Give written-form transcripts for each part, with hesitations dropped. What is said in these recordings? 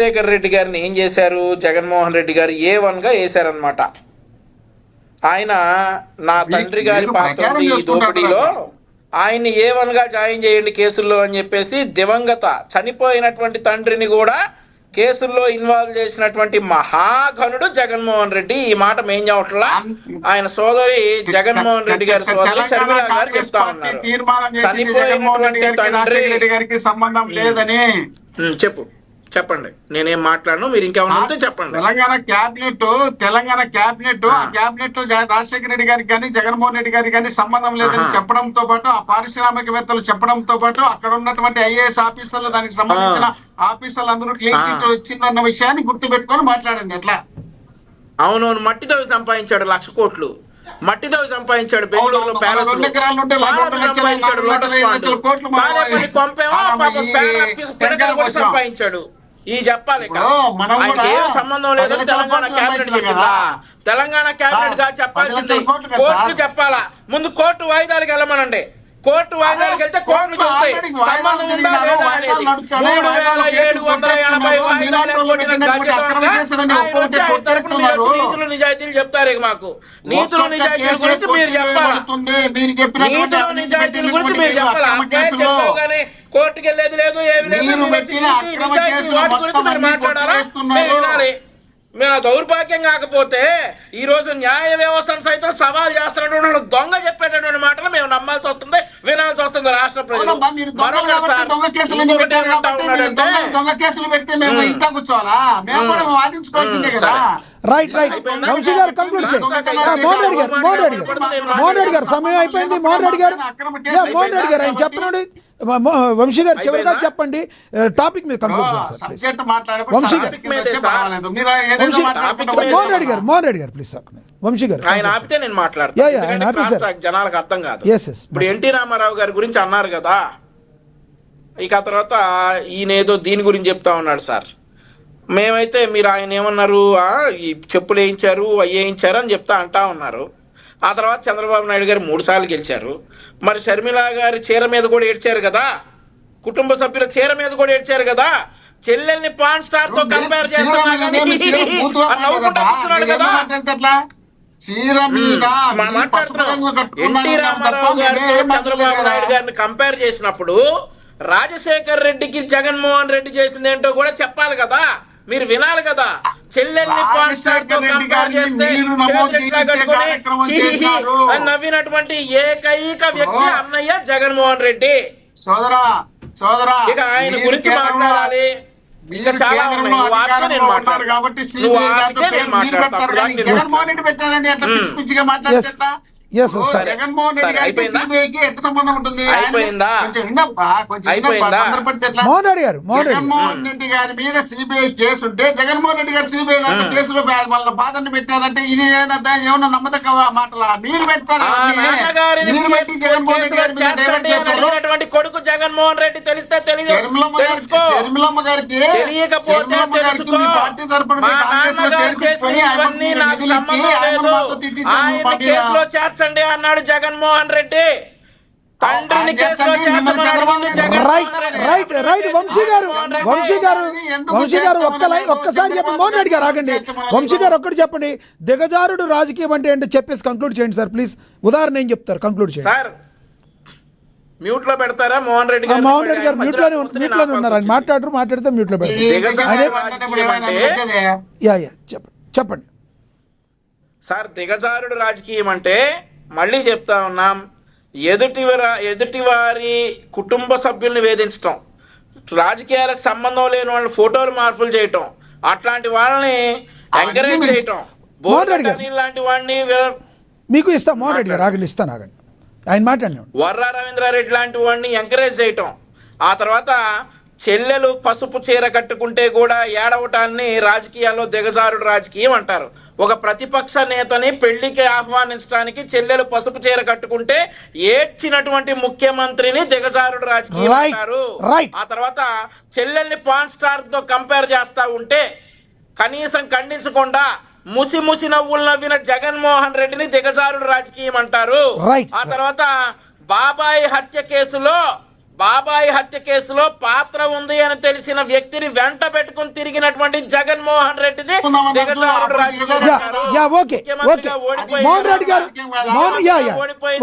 రాజశేఖర్ రెడ్డి గారిని ఏం చేశారు? జగన్మోహన్ రెడ్డి గారు A1గా వేశారనమాట. ఆయన నా తండ్రి గారి పాత్ర ఉంది ఈ దోపిడీలో, ఆయన్ని A1గా జాయిన్ చేయండి కేసుల్లో అని చెప్పేసి దివంగత చనిపోయినటువంటి తండ్రిని కూడా కేసుల్లో ఇన్వాల్వ్ చేసినటువంటి మహాఘనుడు జగన్మోహన్ రెడ్డి. ఈ మాట మేం చెప్పట్లా, ఆయన సోదరి జగన్మోహన్ రెడ్డి గారి సోదరి షర్మిల గారు చెప్తా ఉన్నారు. చనిపోయినటువంటి తండ్రి సంబంధం లేదని చెప్పండి, నేనేం మాట్లాడను, మీరు ఇంకేమైనా ఉంటే చెప్పండి. తెలంగాణ క్యాబినెట్ ఆ క్యాబినెట్ లో రాజశేఖర రెడ్డి గారికి కానీ జగన్మోహన్ రెడ్డి గారికి కానీ సంబంధం లేదని చెప్పడంతో పాటు, ఆ పారిశ్రామికవేత్తలు చెప్పడంతో పాటు, అక్కడ ఉన్నటువంటి ఐఏఎస్ ఆఫీసర్లు దానికి సంబంధించిన ఆఫీసర్లు అందరూ క్లీన్ చిట్ వచ్చిందన్న విషయాన్ని గుర్తు పెట్టుకొని మాట్లాడండి. ఎట్లా? అవునవును, మట్టితో సంపాదించాడు 1,00,000 కోట్లు, మట్టితో సంపాదించాడు. బెంగళూరులో సంపాదించాడు. ఈ చెప్పాలి, ఏం సంబంధం లేదు. తెలంగాణ క్యాబినెట్ చెప్పిందా? తెలంగాణ క్యాబినెట్ గా చెప్పాల్సింది కోర్టు చెప్పాలా. ముందు కోర్టు వాయిదాలకు వెళ్ళమనండి, కోర్టు వాయిదాలకు వెళ్తే కోర్టులు చెప్తాయి సంబంధం ఉందా లేదా అనేది. 3,780 వాయిదాలు నీతులు నిజాయితీలు చెప్తారు. ఇక మాకు నీతులు నిజాయితీల గురించి మీరు చెప్పాలా, నీతులు నిజాయితీల గురించి మీరు చెప్పాలా. చెప్పగానే కోర్టుకి వెళ్ళేది లేదు, ఏమి లేదు. వాటి గురించి మీరు మాట్లాడాలా, వినాలి. మేము దౌర్భాగ్యం కాకపోతే ఈ రోజు న్యాయ వ్యవస్థను సైతం సవాల్ చేస్తున్నటువంటి దొంగ చెప్పేటటువంటి మాటలు మేము నమ్మాల్సి వస్తుంది, వినాల్సి వస్తుంది రాష్ట్ర ప్రజలు. రైట్ రైట్ వంశీ గారు కంక్లూడ్ చేయండి. మోహన్ రెడ్డి గారు సమయం అయిపోయింది. మోహన్ రెడ్డి గారు ఆయన చెప్పండి. వంశీ గారు చివరిగా చెప్పండి, టాపిక్ మీద కంక్లూడ్ చేయండి సార్. వంశీ గారు, మోహన్ రెడ్డి గారు ప్లీజ్. వంశీ గారు ఆయన ఆపితే నేను మాట్లాడతాను, జనాలకు అర్థం కాదు. ఇప్పుడు ఎన్టీ రామారావు గారి గురించి అన్నారు కదా, ఇక ఆ తర్వాత ఈయన ఏదో దీని గురించి చెప్తా ఉన్నాడు సార్. మేమైతే మీరు ఆయన ఏమన్నారు, ఈ చెప్పులు వేయించారు అవి వేయించారు అని అంటా ఉన్నారు. ఆ తర్వాత చంద్రబాబు నాయుడు గారు 3 సార్లు గెలిచారు. మరి షర్మిల గారి చీర మీద కూడా ఏడ్చారు కదా, కుటుంబ సభ్యుల చీర మీద కూడా ఏడ్చారు కదా, చెల్లెల్ని పాన్ స్టార్ తో కంపేర్ చేస్తున్నారు కదా. ఎన్టీ రామారావు గారితో చంద్రబాబు నాయుడు గారిని కంపేర్ చేసినప్పుడు రాజశేఖర్ రెడ్డికి జగన్మోహన్ రెడ్డి చేసింది ఏంటో కూడా చెప్పాలి కదా, మీరు వినాలి కదా. చెల్లెల్ని పాన్ స్టార్ తో కంపేర్ చేస్తే నవ్వినటువంటి ఏకైక వ్యక్తి అన్నయ్య జగన్మోహన్ రెడ్డి. ఇక ఆయన గురించి మాట్లాడాలి, ఇంకా చాలా కాబట్టి జగన్మోహన్ రెడ్డి గారికి సిబిఐకి ఎట్లా సంబంధం ఉంటుంది? జగన్మోహన్ రెడ్డి గారి మీద సిబిఐ కేసు ఉంటే జగన్మోహన్ రెడ్డి గారు సిబిఐ కేసులో వాళ్ళ ఫాదర్ని పెట్టారంటే ఇది ఏమన్నా నమ్మదక్క మాటలా? మీరు పెడతారు, మీరు పెట్టి జగన్మోహన్ రెడ్డి గారి మీద డైవర్ట్ చేశారు. కొడుకు జగన్మోహన్ రెడ్డి తెలిస్తే షర్మిలమ్మ గారికి మీ పార్టీ తరపున కాంగ్రెస్ లో చేర్పించుకొని నిధులు ఇచ్చి ఆయన మాతో తిట్టించారు అన్నాడు జగన్మోహన్ రెడ్డి. తండ్రిని వంశీ గారు ఒక్కసారి చెప్పండి. మోహన్ రెడ్డి గారు ఆగండి. వంశీ గారు ఒక్కటి చెప్పండి, దిగజారుడు రాజకీయం అంటే ఏంటో చెప్పేసి కంక్లూడ్ చేయండి సార్ ప్లీజ్. ఉదాహరణ ఏం చెప్తారు, కంక్లూడ్ చేయండి. మ్యూట్ లో పెడతారా? మోహన్ రెడ్డి గారు మ్యూట్ లోనే ఉన్నారు, ఆయన మాట్లాడితే మ్యూట్ లో పెడతారు. చెప్పండి సార్. దిగజారుడు రాజకీయం అంటే మళ్ళీ చెప్తా ఉన్నాం, ఎదుటివారి కుటుంబ సభ్యుల్ని వేధించటం, రాజకీయాలకు సంబంధం లేని వాళ్ళని ఫోటోలు మార్పులు చేయటం, అట్లాంటి వాళ్ళని ఎంకరేజ్ చేయటం, లాంటి వాడిని మీకు ఇస్తా. మోహన్ రెడ్డి గారు ఆగండి, ఇస్తాను ఆగండి, ఆయన మాట్లాడి. వర్రా రవీంద్రారెడ్డి లాంటి వాడిని ఎంకరేజ్ చేయటం, ఆ తర్వాత చెల్లెలు పసుపు చీర కట్టుకుంటే కూడా ఏడవటాన్ని రాజకీయాల్లో దిగజారుడు రాజకీయం అంటారు. ఒక ప్రతిపక్ష నేతని పెళ్లికి ఆహ్వానించడానికి చెల్లెలు పసుపు చీర కట్టుకుంటే ఏడ్చినటువంటి ముఖ్యమంత్రిని దిగజారుడు రాజకీయం అంటారు. ఆ తర్వాత చెల్లెల్ని పాన్ స్టార్ తో కంపేర్ చేస్తా ఉంటే కనీసం ఖండించకుండా ముసి నవ్వులు నవ్విన జగన్మోహన్ రెడ్డిని దిగజారుడు రాజకీయం అంటారు. ఆ తర్వాత బాబాయి హత్య కేసులో బాబాయ్ హత్య కేసులో పాత్ర ఉంది అని తెలిసిన వ్యక్తిని వెంట పెట్టుకుని తిరిగినటువంటి జగన్మోహన్ రెడ్డిది దిగజారుడు రాజకీయాలు యా అంటారు. Yeah okay okay Mohan Reddy గారు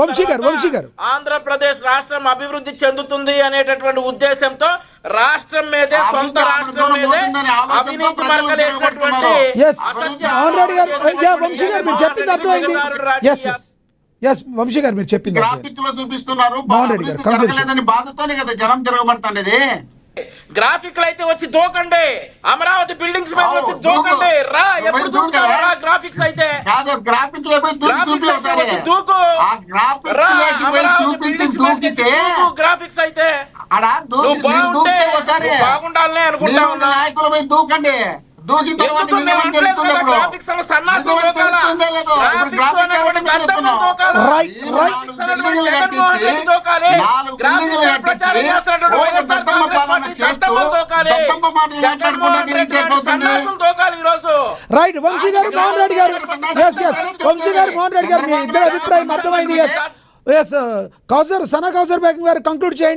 వంశీ గారు ఆంధ్రప్రదేశ్ రాష్ట్రం అభివృద్ధి చెందుతుంది అనేటటువంటి ఉద్దేశంతో రాష్ట్రం మీదే సొంత రాష్ట్రం మీదే అవినీతి మరకలేసినటువంటి ఎస్ మోహన్ రెడ్డి గారు యా వంశీ గారు మీరు చెప్పింది అర్థమైంది ఎస్ వంశీ గారు మీరు చెప్పింది గ్రాఫిక్ లో చూపిస్తున్నారు మోహన్ రెడ్డి గారు, conclusion. జరగలేదని బాధతోనే కదా జనం తిరగబడుతుండేది. గ్రాఫిక్లు అయితే వచ్చి దూకండి, అమరావతి బిల్డింగ్స్ మీద వచ్చి దూకండి, రా ఎప్పుడు దూకుతారు రా గ్రాఫిక్స్ అయితే కాదు గ్రాఫిక్ లో పోయి దూకి చూపి ఒకసారి. దూకు ఆ గ్రాఫిక్స్ రా, లోకి పోయి అమరావతి చూపించి బిల్డింగ్స్ మీద దూకితే దూకు గ్రాఫిక్స్ అయితే ఆడ నువ్వు మీరు దూకితే ఒకసారి బాగుండాలని అనుకుంటా మీరు ఉన్నా. నాయకులు పోయి దూకండి. దూకిన తర్వాత ఎందుకు మేము నిజమని తెలుస్తుంది అనట్లేదు ఇప్పుడు. కదా, గ్రాఫిక్స్ అన్న సన్నాసులు నిజమని దూకాలా? తెలుస్తుందో లేదో. ఇప్పుడు గ్రాఫిక్స్ గ్రాఫిక్ అనేటువంటి ఎవరిని దద్దమ్మలు చెప్తున్నావు? దూకాలి. రైట్ రైట్ నాలుగు బిల్డింగులు జగన్మోహన్ రెడ్డి దూకాలి. నాలుగు గ్రాఫిక్స్ బిల్డింగులు ప్రచారం కట్టించి చేస్తున్నటువంటి ఓ వైఎస్ఆర్ దద్దమ్మ కాంగ్రెస్ పాలన పార్టీ చేస్తూ దద్దమ్మలు దూకాలి. దద్దమ్మ మాటలు మాట్లాడుకుంటే జగన్మోహన్ రెడ్డి ఎట్లా అవుతుంది? సన్నాసులు దూకాలి ఈరోజు. రైట్ వంశీ గారు మోహన్ రెడ్డి గారు ఎస్ వంశీ గారు మోహన్ రెడ్డి గారు మీ ఇద్దరు అభిప్రాయం అర్థమైంది ఎస్ కౌజర్ సనా కౌజర్ బేగం గారు కంక్లూడ్ చేయండి.